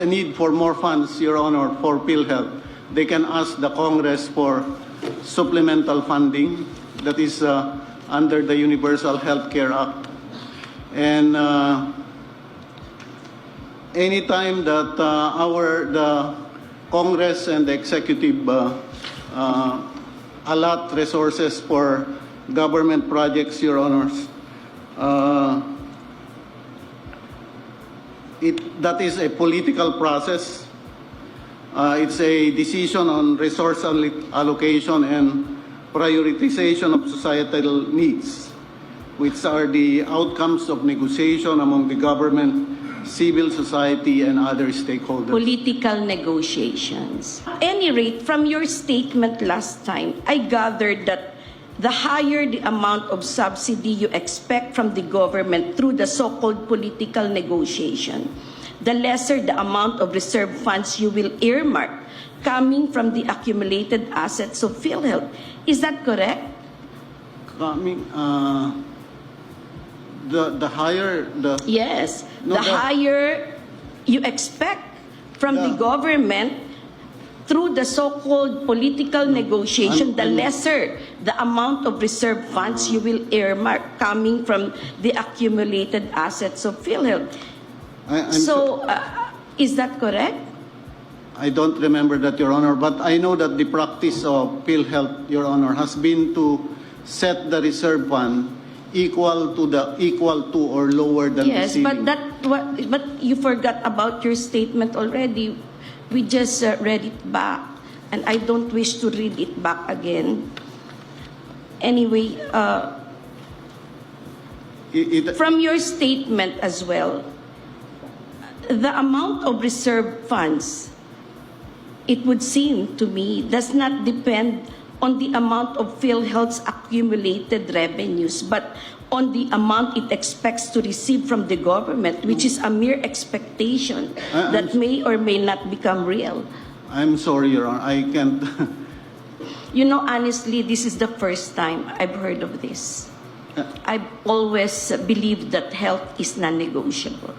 the need for more funds, Your Honor, for PhilHealth, they can ask the Congress for supplemental funding that is under the Universal Health Care Act. And anytime that the Congress and the executive allot resources for government projects, Your Honors, that is a political process. It's a decision on resource allocation and prioritization of societal needs, which are the outcomes of negotiation among the government, civil society, and other stakeholders. Political negotiations. At any rate, from your statement last time, I gathered that the higher the amount of subsidy you expect from the government through the so-called political negotiation, the lesser the amount of reserve funds you will earmark coming from the accumulated assets of PhilHealth. Is that correct? Coming, the higher the... Yes. No, the higher you expect from the government through the so-called political negotiation, the lesser the amount of reserve funds you will earmark coming from the accumulated assets of PhilHealth. Is that correct? I don't remember that, Your Honor, but I know that the practice of PhilHealth, Your Honor, has been to set the reserve fund equal to or lower than yes, the ceiling. but you forgot about your statement already. We just read it back, and I don't wish to read it back again. Anyway, from your statement as well, the amount of reserve funds, it would seem to me, does not depend on the amount of PhilHealth's accumulated revenues, but on the amount it expects to receive from the government, which is a mere expectation that may or may not become real. I'm sorry, Your Honor, I can't... You know, honestly, this is the first time I've heard of this. I've always believed that health is non-negotiable.